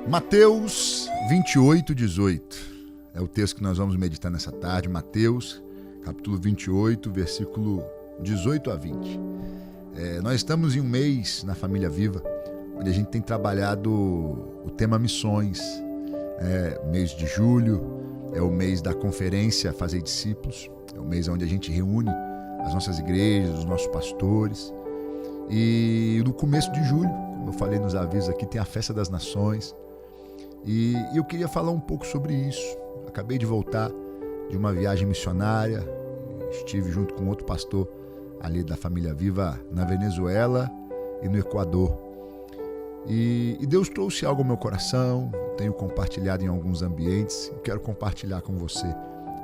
Mateus 28:18 é o texto que nós vamos meditar nessa tarde. Mateus, capítulo 28, versículo 18 a 20. Nós estamos em um mês na Família Viva, onde a gente tem trabalhado o tema missões. Mês de julho é o mês da conferência Fazer Discípulos, é o mês onde a gente reúne as nossas igrejas, os nossos pastores. E no começo de julho, como eu falei nos avisos aqui, tem a Festa das Nações. E eu queria falar um pouco sobre isso. Acabei de voltar de uma viagem missionária, estive junto com outro pastor ali da Família Viva na Venezuela e no Equador. E Deus trouxe algo ao meu coração, tenho compartilhado em alguns ambientes e quero compartilhar com você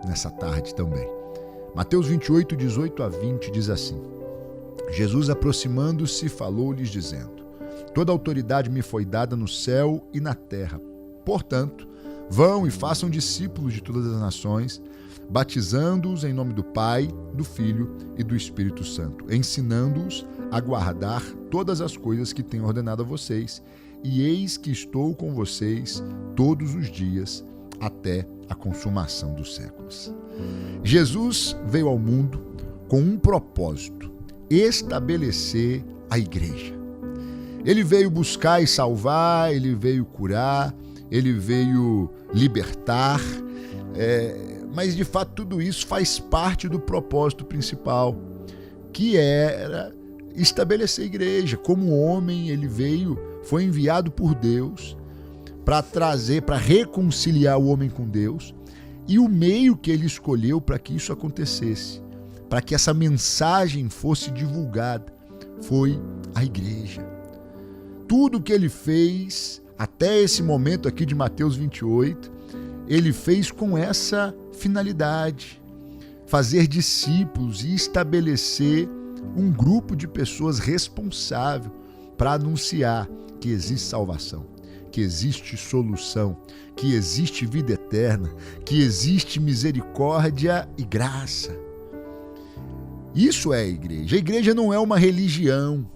nessa tarde também. Mateus 28:18 a 20 diz assim: Jesus, aproximando-se, falou-lhes dizendo: Toda autoridade me foi dada no céu e na terra. Portanto, vão e façam discípulos de todas as nações, batizando-os em nome do Pai, do Filho e do Espírito Santo, ensinando-os a guardar todas as coisas que tenho ordenado a vocês, e eis que estou com vocês todos os dias até a consumação dos séculos. Jesus veio ao mundo com um propósito: estabelecer a igreja. Ele veio buscar e salvar, ele veio curar, ele veio libertar, mas de fato tudo isso faz parte do propósito principal, que era estabelecer a igreja. Como homem, ele foi enviado por Deus para reconciliar o homem com Deus, e o meio que ele escolheu para que isso acontecesse, para que essa mensagem fosse divulgada, foi a igreja. Tudo que ele fez até esse momento aqui de Mateus 28, ele fez com essa finalidade: fazer discípulos e estabelecer um grupo de pessoas responsável para anunciar que existe salvação, que existe solução, que existe vida eterna, que existe misericórdia e graça. Isso é a igreja. A igreja não é uma religião.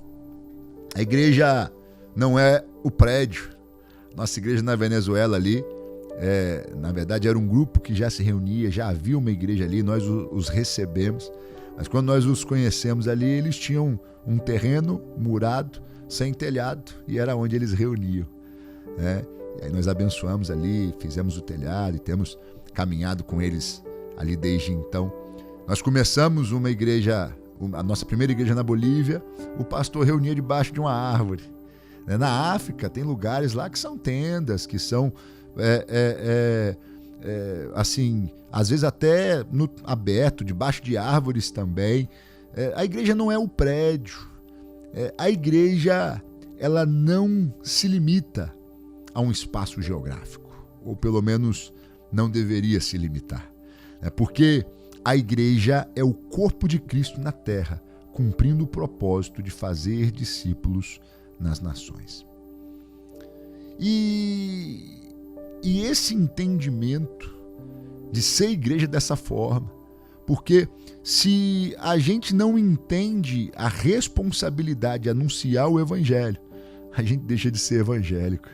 A igreja não é o prédio. Nossa igreja na Venezuela ali, na verdade era um grupo que já se reunia, já havia uma igreja ali, nós os recebemos. Mas quando nós os conhecemos ali, eles tinham um terreno murado, sem telhado, e era onde eles reuniam. E aí nós abençoamos ali, fizemos o telhado e temos caminhado com eles ali desde então. Nós começamos uma igreja, a nossa primeira igreja na Bolívia, o pastor reunia debaixo de uma árvore. Na África tem lugares lá que são tendas, que são assim, às vezes até aberto, debaixo de árvores também. A igreja não é o prédio. A igreja, ela não se limita a um espaço geográfico, ou pelo menos não deveria se limitar. Porque a igreja é o corpo de Cristo na terra, cumprindo o propósito de fazer discípulos nas nações. E esse entendimento de ser igreja dessa forma, porque se a gente não entende a responsabilidade de anunciar o evangelho, a gente deixa de ser evangélico.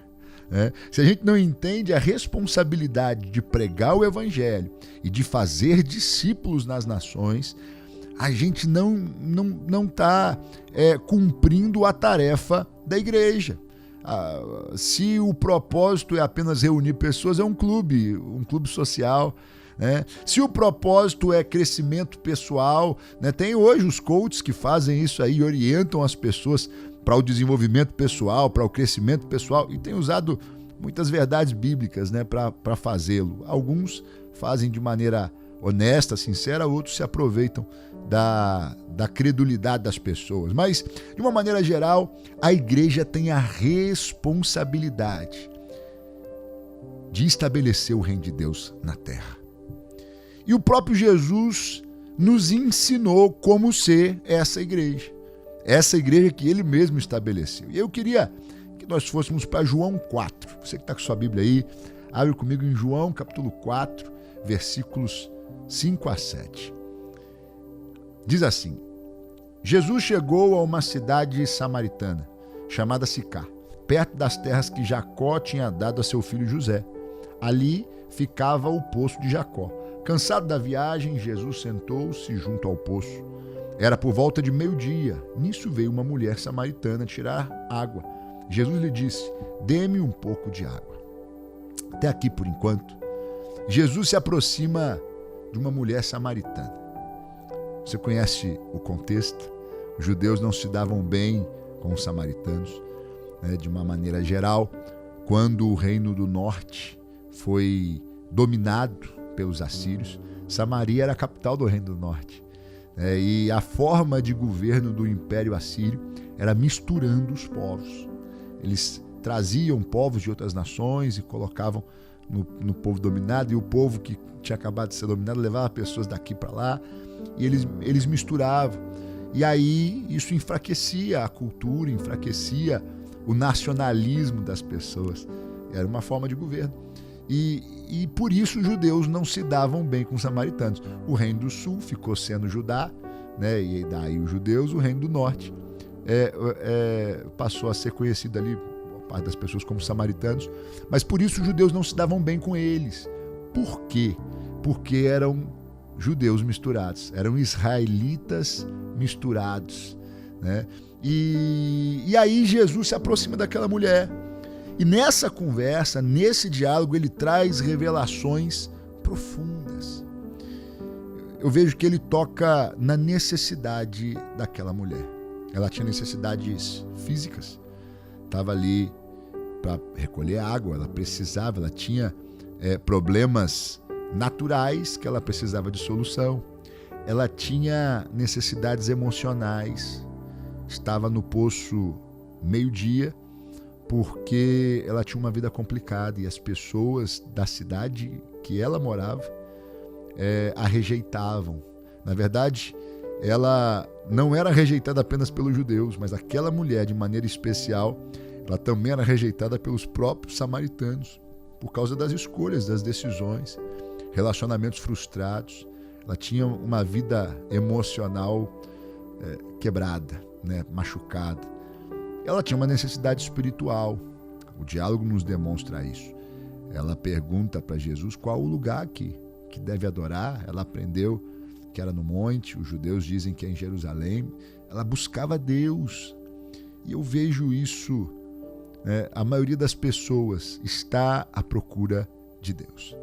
Se a gente não entende a responsabilidade de pregar o evangelho e de fazer discípulos nas nações, a gente não está cumprindo a tarefa da igreja. Se o propósito é apenas reunir pessoas, é um clube social. Se o propósito é crescimento pessoal, tem hoje os coaches que fazem isso aí, orientam as pessoas para o desenvolvimento pessoal, para o crescimento pessoal, e tem usado muitas verdades bíblicas para fazê-lo. Alguns fazem de maneira honesta, sincera, outros se aproveitam da credulidade das pessoas. Mas, de uma maneira geral, a igreja tem a responsabilidade de estabelecer o reino de Deus na terra. E o próprio Jesus nos ensinou como ser essa igreja que ele mesmo estabeleceu. E eu queria que nós fôssemos para João 4. Você que está com sua Bíblia aí, abre comigo em João capítulo 4, versículos 5 a 7. Diz assim: Jesus chegou a uma cidade samaritana chamada Sicá, perto das terras que Jacó tinha dado a seu filho José. Ali ficava o poço de Jacó. Cansado da viagem, Jesus sentou-se junto ao poço. Era por volta de meio-dia. Nisso veio uma mulher samaritana tirar água. Jesus lhe disse: dê-me um pouco de água. Até aqui por enquanto. Jesus se aproxima de uma mulher samaritana. Você conhece o contexto? Os judeus não se davam bem com os samaritanos, né? De uma maneira geral, quando o reino do norte foi dominado pelos assírios, Samaria era a capital do reino do norte. E a forma de governo do Império Assírio era misturando os povos. Eles traziam povos de outras nações e colocavam no povo dominado, e o povo que tinha acabado de ser dominado levava pessoas daqui para lá, e eles misturavam. E aí isso enfraquecia a cultura, enfraquecia o nacionalismo das pessoas. Era uma forma de governo. E por isso os judeus não se davam bem com os samaritanos. O reino do sul ficou sendo Judá, né? E daí os judeus, o reino do norte passou a ser conhecido ali, a parte das pessoas, como samaritanos. Mas por isso os judeus não se davam bem com eles. Por quê? Porque eram judeus misturados, eram israelitas misturados, né? E aí Jesus se aproxima daquela mulher. E nessa conversa, nesse diálogo, ele traz revelações profundas. Eu vejo que ele toca na necessidade daquela mulher. Ela tinha necessidades físicas, estava ali para recolher água, ela precisava, ela tinha problemas naturais que ela precisava de solução. Ela tinha necessidades emocionais, estava no poço meio-dia, porque ela tinha uma vida complicada e as pessoas da cidade que ela morava a rejeitavam. Na verdade, ela não era rejeitada apenas pelos judeus, mas aquela mulher, de maneira especial, ela também era rejeitada pelos próprios samaritanos, por causa das escolhas, das decisões, relacionamentos frustrados. Ela tinha uma vida emocional quebrada, né, machucada. Ela tinha uma necessidade espiritual. O diálogo nos demonstra isso. Ela pergunta para Jesus qual o lugar que deve adorar. Ela aprendeu que era no monte, os judeus dizem que é em Jerusalém. Ela buscava Deus. E eu vejo isso, a maioria das pessoas está à procura de Deus.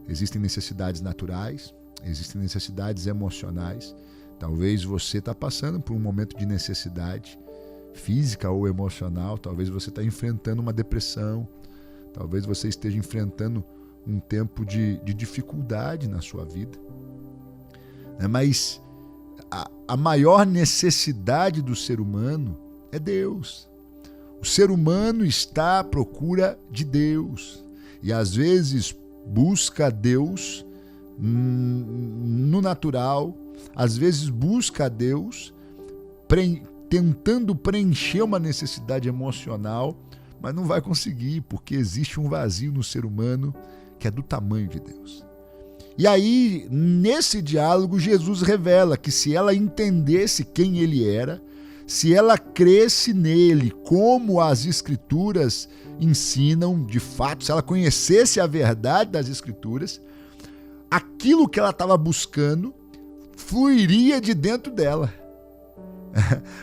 Existem necessidades naturais, existem necessidades emocionais. Talvez você está passando por um momento de necessidade física ou emocional, talvez você está enfrentando uma depressão, talvez você esteja enfrentando um tempo de dificuldade na sua vida. Mas a maior necessidade do ser humano é Deus. O ser humano está à procura de Deus e às vezes busca Deus no natural, às vezes busca Deus tentando preencher uma necessidade emocional, mas não vai conseguir, porque existe um vazio no ser humano que é do tamanho de Deus. E aí, nesse diálogo, Jesus revela que se ela entendesse quem ele era, se ela cresce nele como as Escrituras ensinam, de fato, se ela conhecesse a verdade das Escrituras, aquilo que ela estava buscando fluiria de dentro dela.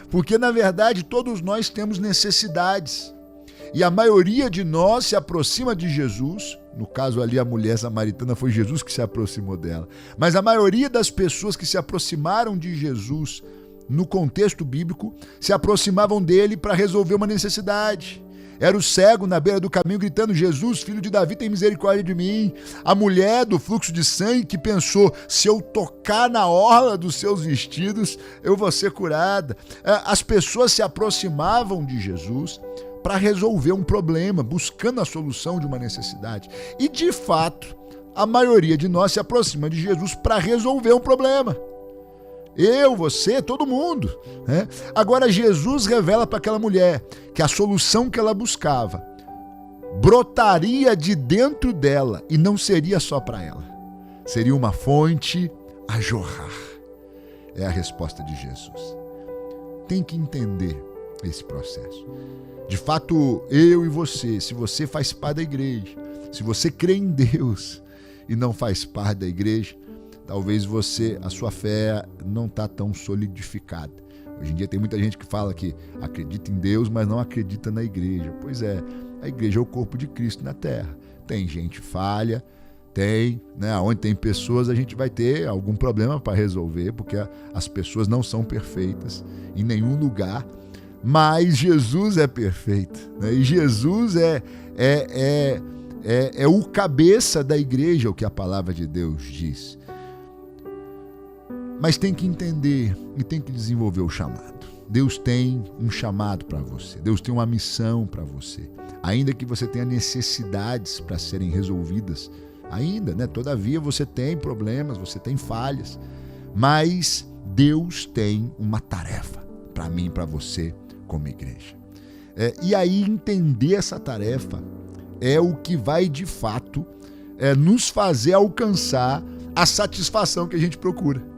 Porque, na verdade, todos nós temos necessidades. E a maioria de nós se aproxima de Jesus. No caso ali, a mulher samaritana, foi Jesus que se aproximou dela. Mas a maioria das pessoas que se aproximaram de Jesus no contexto bíblico se aproximavam dele para resolver uma necessidade. Era o cego na beira do caminho gritando: Jesus, filho de Davi, tem misericórdia de mim. A mulher do fluxo de sangue que pensou: se eu tocar na orla dos seus vestidos, eu vou ser curada. As pessoas se aproximavam de Jesus para resolver um problema, buscando a solução de uma necessidade. E, de fato, a maioria de nós se aproxima de Jesus para resolver um problema. Eu, você, todo mundo, né? Agora Jesus revela para aquela mulher que a solução que ela buscava brotaria de dentro dela e não seria só para ela. Seria uma fonte a jorrar. É a resposta de Jesus. Tem que entender esse processo. De fato, eu e você, se você faz parte da igreja, se você crê em Deus e não faz parte da igreja, talvez a sua fé não está tão solidificada. Hoje em dia tem muita gente que fala que acredita em Deus, mas não acredita na igreja. Pois é, a igreja é o corpo de Cristo na terra. Tem gente falha, onde tem pessoas a gente vai ter algum problema para resolver, porque as pessoas não são perfeitas em nenhum lugar, mas Jesus é perfeito, né? E Jesus é o cabeça da igreja, o que a palavra de Deus diz. Mas tem que entender e tem que desenvolver o chamado. Deus tem um chamado para você. Deus tem uma missão para você. Ainda que você tenha necessidades para serem resolvidas, todavia você tem problemas, você tem falhas. Mas Deus tem uma tarefa para mim e para você como igreja. E aí entender essa tarefa é o que vai de fato nos fazer alcançar a satisfação que a gente procura.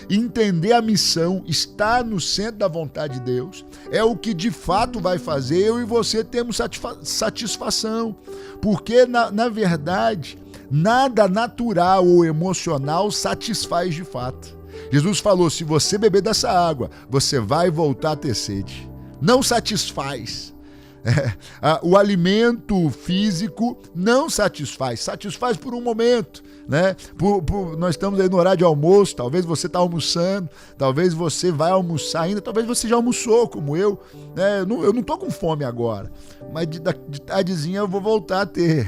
Entender a missão, estar no centro da vontade de Deus, é o que de fato vai fazer eu e você termos satisfação, porque na verdade nada natural ou emocional satisfaz de fato. Jesus falou, se você beber dessa água, você vai voltar a ter sede. Não satisfaz. O alimento físico não satisfaz por um momento, né? Nós estamos aí no horário de almoço, talvez você está almoçando, talvez você vai almoçar ainda, talvez você já almoçou como eu, né? Eu não estou com fome agora, mas de tardezinha eu vou voltar a ter.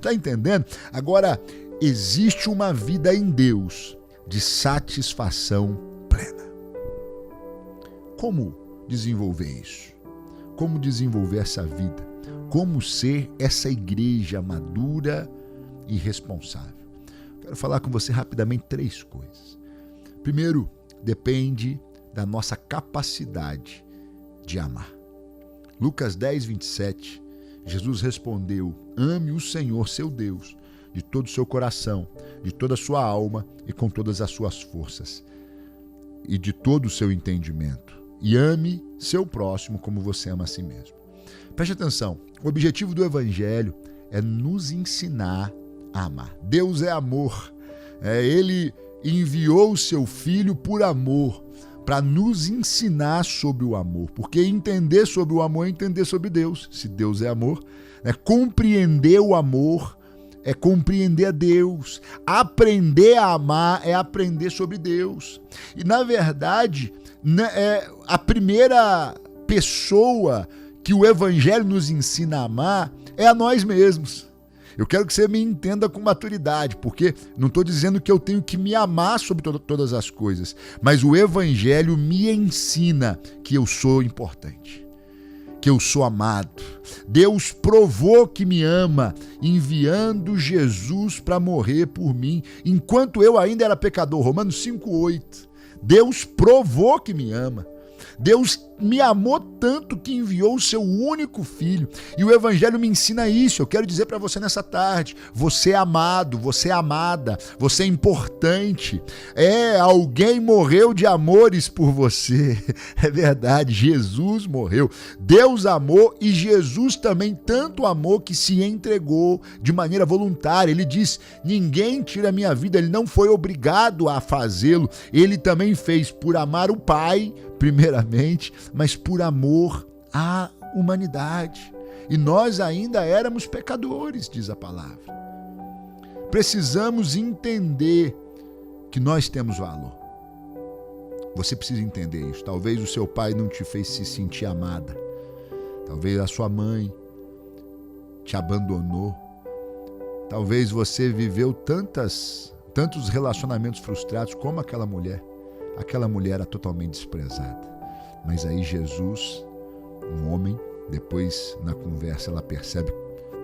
Tá entendendo? Agora, existe uma vida em Deus de satisfação plena. Como desenvolver isso? Como desenvolver essa vida? Como ser essa igreja madura e responsável? Quero falar com você rapidamente 3 coisas. Primeiro, depende da nossa capacidade de amar. Lucas 10, 27, Jesus respondeu, ame o Senhor, seu Deus, de todo o seu coração, de toda a sua alma e com todas as suas forças, e de todo o seu entendimento. E ame seu próximo como você ama a si mesmo. Preste atenção, o objetivo do Evangelho é nos ensinar a amar. Deus é amor. Ele enviou o seu Filho por amor, para nos ensinar sobre o amor. Porque entender sobre o amor é entender sobre Deus. Se Deus é amor, compreender o amor é compreender a Deus. Aprender a amar é aprender sobre Deus. E, na verdade, a primeira pessoa que o Evangelho nos ensina a amar é a nós mesmos. Eu quero que você me entenda com maturidade, porque não estou dizendo que eu tenho que me amar sobre todas as coisas, mas o Evangelho me ensina que eu sou importante, que eu sou amado. Deus provou que me ama, enviando Jesus para morrer por mim, enquanto eu ainda era pecador. Romanos 5,8. Deus provou que me ama. Deus me amou tanto que enviou o seu único filho. E o Evangelho me ensina isso. Eu quero dizer para você nessa tarde, você é amado, você é amada, você é importante. Alguém morreu de amores por você. É verdade, Jesus morreu. Deus amou e Jesus também tanto amou que se entregou de maneira voluntária. Ele diz, ninguém tira a minha vida, ele não foi obrigado a fazê-lo. Ele também fez por amar o Pai, primeiramente, mas por amor à humanidade. E nós ainda éramos pecadores, diz a palavra. Precisamos entender que nós temos valor. Você precisa entender isso. Talvez o seu pai não te fez se sentir amada. Talvez a sua mãe te abandonou. Talvez você viveu tantos relacionamentos frustrados como aquela mulher. Aquela mulher era totalmente desprezada. Mas aí Jesus, um homem, depois na conversa ela percebe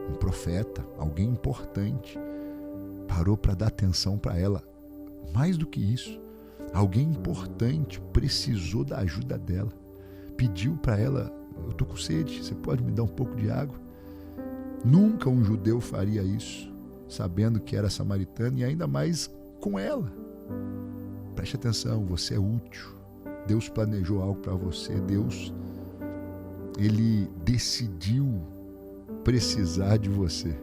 um profeta, alguém importante, parou para dar atenção para ela. Mais do que isso, alguém importante precisou da ajuda dela. Pediu para ela, eu estou com sede, você pode me dar um pouco de água? Nunca um judeu faria isso, sabendo que era samaritano e ainda mais com ela. Preste atenção, você é útil. Deus planejou algo para você. Deus Ele decidiu precisar de você.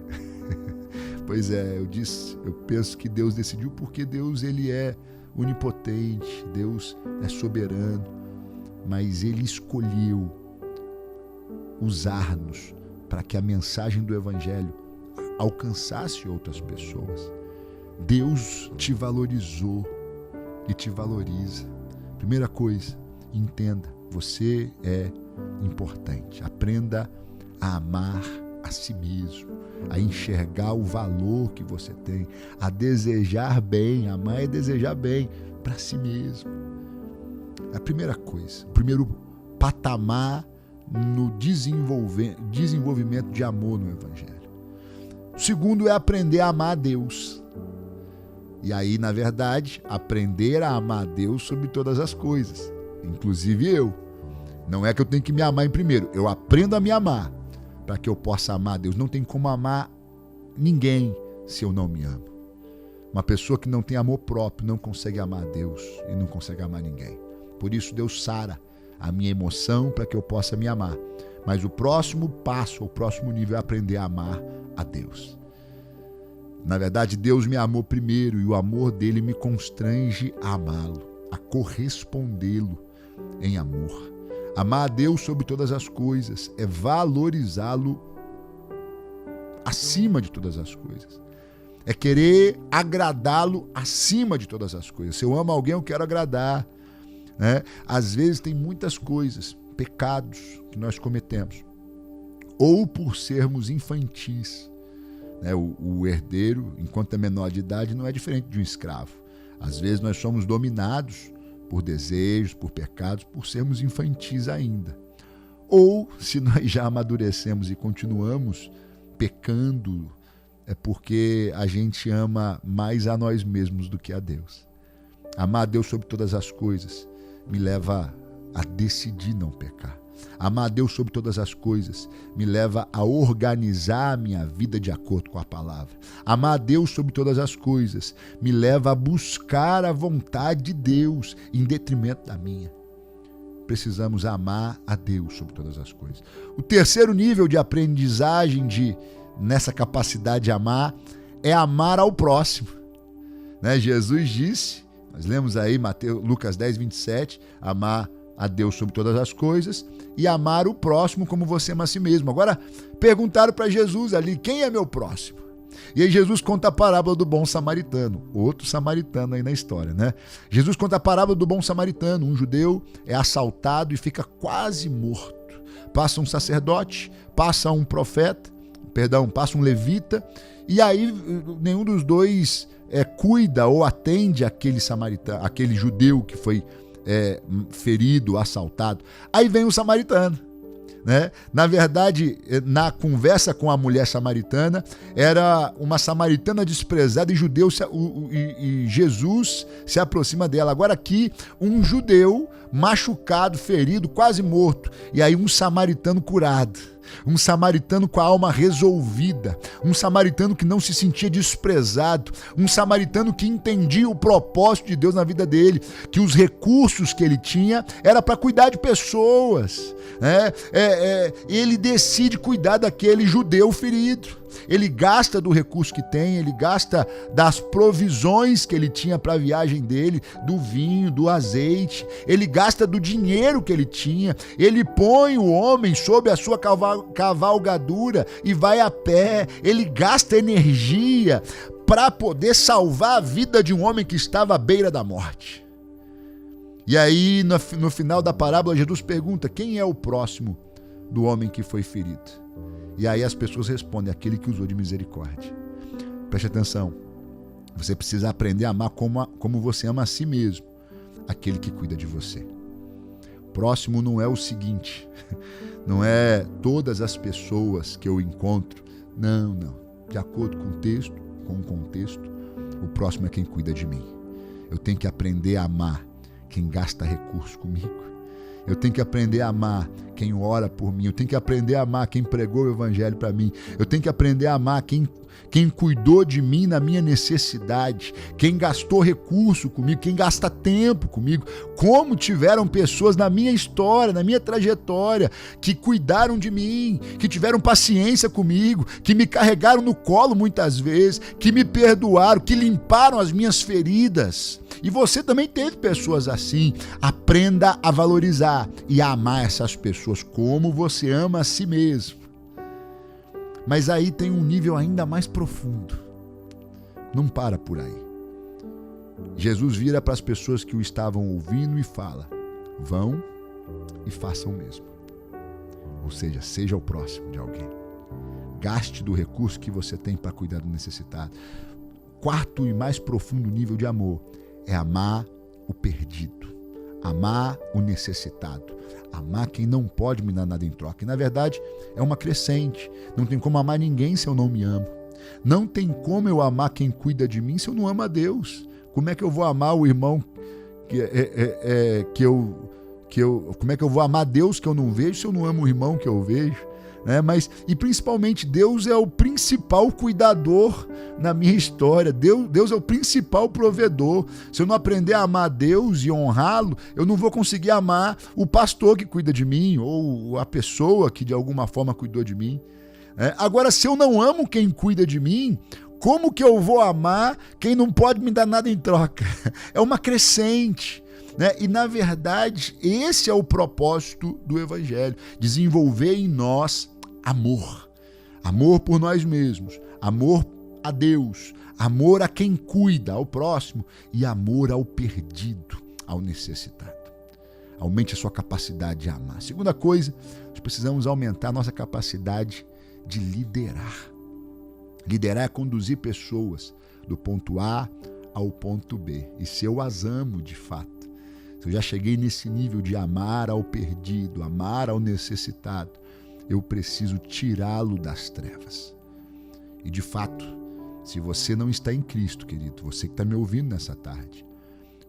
Pois é, eu penso que Deus decidiu porque Deus, ele é onipotente, Deus é soberano, mas ele escolheu usar-nos para que a mensagem do Evangelho alcançasse outras pessoas. Deus te valorizou e te valoriza. Primeira coisa, entenda, você é importante. Aprenda a amar a si mesmo, a enxergar o valor que você tem, a desejar bem. Amar é desejar bem para si mesmo. A primeira coisa, o primeiro patamar no desenvolvimento de amor no Evangelho. O segundo é aprender a amar a Deus. E aí, na verdade, aprender a amar a Deus sobre todas as coisas, inclusive eu. Não é que eu tenho que me amar em primeiro, eu aprendo a me amar para que eu possa amar a Deus. Não tem como amar ninguém se eu não me amo. Uma pessoa que não tem amor próprio não consegue amar a Deus e não consegue amar ninguém. Por isso Deus sara a minha emoção para que eu possa me amar. Mas o próximo passo, o próximo nível é aprender a amar a Deus. Na verdade, Deus me amou primeiro e o amor dele me constrange a amá-lo, a correspondê-lo em amor. Amar a Deus sobre todas as coisas é valorizá-lo acima de todas as coisas. É querer agradá-lo acima de todas as coisas. Se eu amo alguém, eu quero agradar, né? Às vezes tem muitas coisas, pecados que nós cometemos, ou por sermos infantis, né? O herdeiro, enquanto é menor de idade, não é diferente de um escravo. Às vezes nós somos dominados por desejos, por pecados, por sermos infantis ainda. Ou, se nós já amadurecemos e continuamos pecando, é porque a gente ama mais a nós mesmos do que a Deus. Amar a Deus sobre todas as coisas me leva a decidir não pecar. Amar a Deus sobre todas as coisas me leva a organizar a minha vida de acordo com a palavra. Amar a Deus sobre todas as coisas me leva a buscar a vontade de Deus em detrimento da minha. Precisamos amar a Deus sobre todas as coisas. O terceiro nível de aprendizagem nessa capacidade de amar é amar ao próximo, né? Jesus disse, nós lemos aí Lucas 10, 27, amar a Deus sobre todas as coisas e amar o próximo como você ama a si mesmo. Agora, perguntaram para Jesus ali, quem é meu próximo? E aí Jesus conta a parábola do bom samaritano, outro samaritano aí na história, né? Jesus conta a parábola do bom samaritano. Um judeu é assaltado e fica quase morto. Passa um sacerdote, passa um profeta, passa um levita, e aí nenhum dos dois cuida ou atende aquele samaritano, aquele judeu que foi ferido, assaltado. Aí vem o samaritano, né? Na verdade, na conversa com a mulher samaritana, era uma samaritana desprezada e Jesus se aproxima dela. Agora aqui, um judeu machucado, ferido, quase morto, e aí um samaritano curado. Um samaritano com a alma resolvida, um samaritano que não se sentia desprezado, um samaritano que entendia o propósito de Deus na vida dele, que os recursos que ele tinha era para cuidar de pessoas, né? Ele decide cuidar daquele judeu ferido. Ele gasta do recurso que tem, ele gasta das provisões que ele tinha para a viagem dele, do vinho, do azeite, ele gasta do dinheiro que ele tinha, ele põe o homem sob a sua cavalgadura e vai a pé, ele gasta energia para poder salvar a vida de um homem que estava à beira da morte. E aí, no final da parábola, Jesus pergunta, quem é o próximo do homem que foi ferido? E aí as pessoas respondem, aquele que usou de misericórdia. Preste atenção, você precisa aprender a amar como você ama a si mesmo, aquele que cuida de você. Próximo não é o seguinte, não é todas as pessoas que eu encontro, não. De acordo com o contexto, o próximo é quem cuida de mim. Eu tenho que aprender a amar quem gasta recurso comigo. Eu tenho que aprender a amar quem ora por mim. Eu tenho que aprender a amar quem pregou o evangelho para mim. Eu tenho que aprender a amar quem cuidou de mim na minha necessidade, quem gastou recurso comigo, quem gasta tempo comigo. Como tiveram pessoas na minha história, na minha trajetória, que cuidaram de mim, que tiveram paciência comigo, que me carregaram no colo muitas vezes, que me perdoaram, que limparam as minhas feridas. E você também teve pessoas assim. Aprenda a valorizar e a amar essas pessoas como você ama a si mesmo. Mas aí tem um nível ainda mais profundo. Não para por aí. Jesus vira para as pessoas que o estavam ouvindo e fala: vão e façam o mesmo. Ou seja, seja o próximo de alguém. Gaste do recurso que você tem para cuidar do necessitado. Quarto e mais profundo nível de amor é amar o perdido, amar o necessitado, amar quem não pode me dar nada em troca. E na verdade é uma crescente. Não tem como amar ninguém se eu não me amo. Não tem como eu amar quem cuida de mim se eu não amo a Deus. Como é que eu vou amar o irmão como é que eu vou amar Deus que eu não vejo se eu não amo o irmão que eu vejo? E principalmente Deus é o principal cuidador na minha história. Deus é o principal provedor. Se eu não aprender a amar Deus e honrá-lo, eu não vou conseguir amar o pastor que cuida de mim ou a pessoa que de alguma forma cuidou de mim. Agora, se eu não amo quem cuida de mim, como que eu vou amar quem não pode me dar nada em troca? É uma crescente. E na verdade esse é o propósito do evangelho: desenvolver em nós amor por nós mesmos, amor a Deus, amor a quem cuida, ao próximo, e amor ao perdido, ao necessitado. Aumente a sua capacidade de amar. Segunda coisa, nós precisamos aumentar a nossa capacidade de liderar. Liderar é conduzir pessoas do ponto A ao ponto B. E se eu as amo de fato, se eu já cheguei nesse nível de amar ao perdido, amar ao necessitado, eu preciso tirá-lo das trevas. E de fato, se você não está em Cristo, querido, você que está me ouvindo nessa tarde,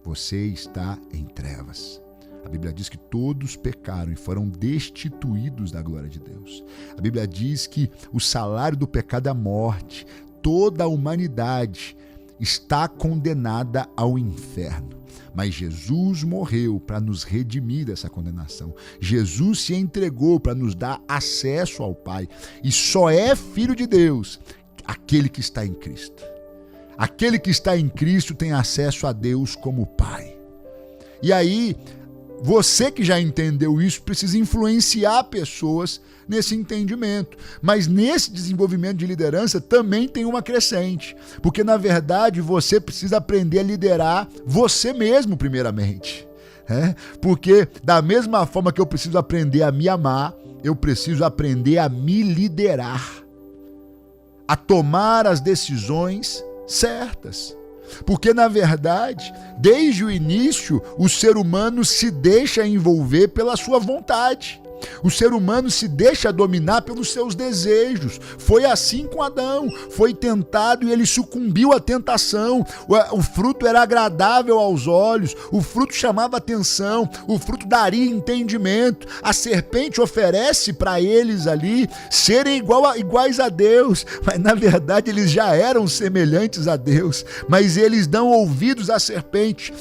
você está em trevas. A Bíblia diz que todos pecaram e foram destituídos da glória de Deus. A Bíblia diz que o salário do pecado é a morte. Toda a humanidade está condenada ao inferno. Mas Jesus morreu para nos redimir dessa condenação. Jesus se entregou para nos dar acesso ao Pai. E só é filho de Deus aquele que está em Cristo. Aquele que está em Cristo tem acesso a Deus como Pai. E aí, você que já entendeu isso precisa influenciar pessoas nesse entendimento. Mas nesse desenvolvimento de liderança também tem uma crescente. Porque, na verdade, você precisa aprender a liderar você mesmo, primeiramente. Porque, da mesma forma que eu preciso aprender a me amar, eu preciso aprender a me liderar. A tomar as decisões certas. Porque, na verdade, desde o início, o ser humano se deixa envolver pela sua vontade. O ser humano se deixa dominar pelos seus desejos. Foi assim com Adão. Foi tentado e ele sucumbiu à tentação. O fruto era agradável aos olhos. O fruto chamava atenção. O fruto daria entendimento. A serpente oferece para eles ali serem iguais a Deus. Mas na verdade eles já eram semelhantes a Deus. Mas eles dão ouvidos à serpente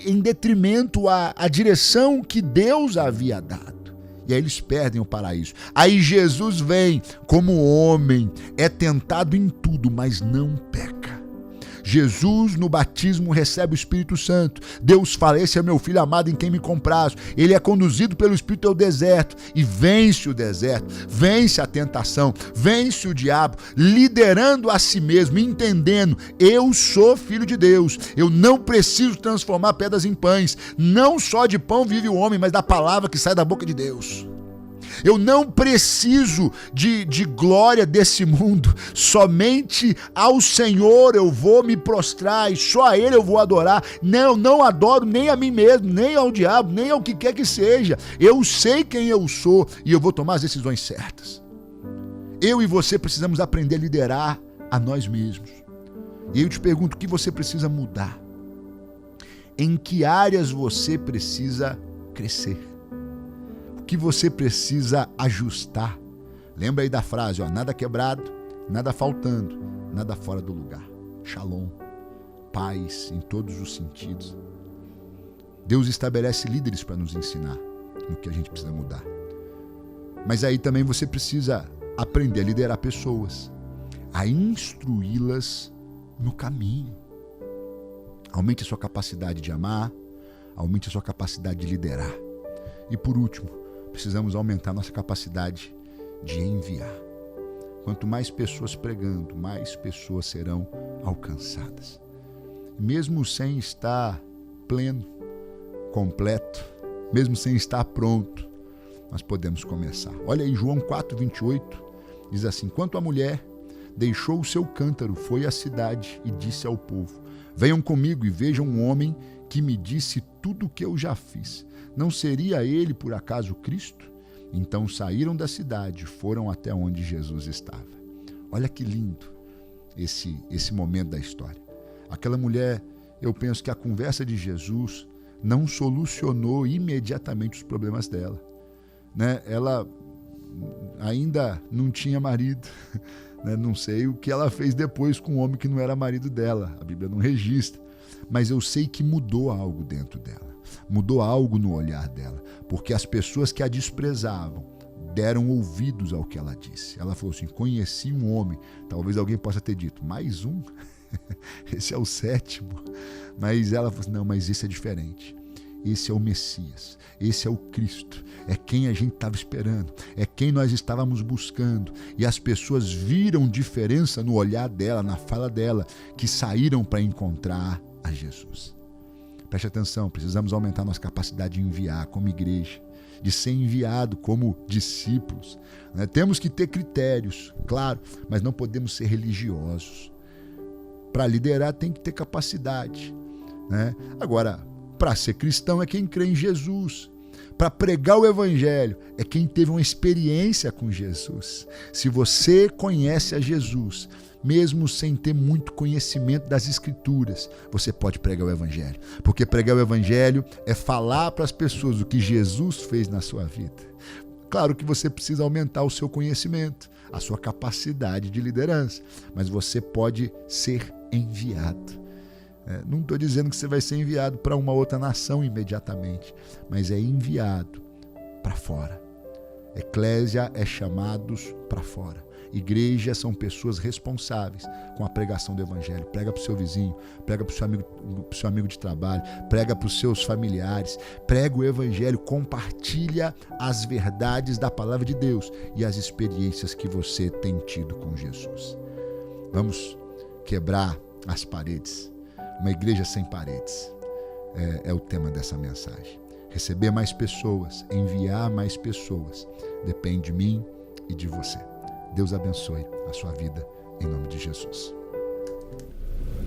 em detrimento à direção que Deus havia dado. E aí eles perdem o paraíso. Aí Jesus vem como homem, é tentado em tudo, mas não peca. Jesus, no batismo, recebe o Espírito Santo. Deus fala: esse é meu filho amado em quem me comprazo. Ele é conduzido pelo Espírito ao deserto e vence o deserto, vence a tentação, vence o diabo, liderando a si mesmo, entendendo: eu sou filho de Deus, eu não preciso transformar pedras em pães. Não só de pão vive o homem, mas da palavra que sai da boca de Deus. Eu não preciso de glória desse mundo. Somente ao Senhor eu vou me prostrar e só a Ele eu vou adorar. Não adoro nem a mim mesmo, nem ao diabo, nem ao que quer que seja. Eu sei quem eu sou e eu vou tomar as decisões certas. Eu e você precisamos aprender a liderar a nós mesmos. E eu te pergunto: o que você precisa mudar? Em que áreas você precisa crescer? O que você precisa ajustar? Lembra aí da frase, nada quebrado, nada faltando, nada fora do lugar. Shalom, paz em todos os sentidos. Deus estabelece líderes para nos ensinar no que a gente precisa mudar. Mas aí também você precisa aprender a liderar pessoas, a instruí-las no caminho. Aumente a sua capacidade de amar, aumente a sua capacidade de liderar. E por último, precisamos aumentar nossa capacidade de enviar. Quanto mais pessoas pregando, mais pessoas serão alcançadas. Mesmo sem estar pleno, completo, mesmo sem estar pronto, nós podemos começar. Olha aí, João 4:28 diz assim: quanto a mulher deixou o seu cântaro, foi à cidade e disse ao povo: venham comigo e vejam um homem que me disse tudo o que eu já fiz. Não seria ele, por acaso, Cristo? Então saíram da cidade e foram até onde Jesus estava. Olha que lindo esse momento da história. Aquela mulher, eu penso que a conversa de Jesus não solucionou imediatamente os problemas dela. Ela ainda não tinha marido. Não sei o que ela fez depois com um homem que não era marido dela. A Bíblia não registra. Mas eu sei que mudou algo dentro dela. Mudou algo no olhar dela. Porque as pessoas que a desprezavam deram ouvidos ao que ela disse. Ela falou assim: conheci um homem. Talvez alguém possa ter dito: mais um? Esse é o 7º. Mas ela falou assim: não, mas esse é diferente. Esse é o Messias, esse é o Cristo, é quem a gente estava esperando, é quem nós estávamos buscando. E as pessoas viram diferença no olhar dela, na fala dela, que saíram para encontrar a Jesus. Preste atenção, precisamos aumentar nossa capacidade de enviar como igreja, de ser enviado como discípulos. Temos que ter critérios, claro, mas não podemos ser religiosos. Para liderar tem que ter capacidade. Agora, para ser cristão é quem crê em Jesus. Para pregar o evangelho é quem teve uma experiência com Jesus. Se você conhece a Jesus, mesmo sem ter muito conhecimento das Escrituras, você pode pregar o evangelho. Porque pregar o evangelho é falar para as pessoas o que Jesus fez na sua vida. Claro que você precisa aumentar o seu conhecimento, a sua capacidade de liderança, mas você pode ser enviado. Não estou dizendo que você vai ser enviado para uma outra nação imediatamente, mas é enviado para fora. Eclésia é chamados para fora. Igreja são pessoas responsáveis com a pregação do evangelho. Prega para o seu vizinho, prega para o seu amigo de trabalho, prega para os seus familiares, prega o evangelho, compartilha as verdades da palavra de Deus e as experiências que você tem tido com Jesus. Vamos quebrar as paredes. Uma igreja sem paredes é o tema dessa mensagem. Receber mais pessoas, enviar mais pessoas, depende de mim e de você. Deus abençoe a sua vida, em nome de Jesus.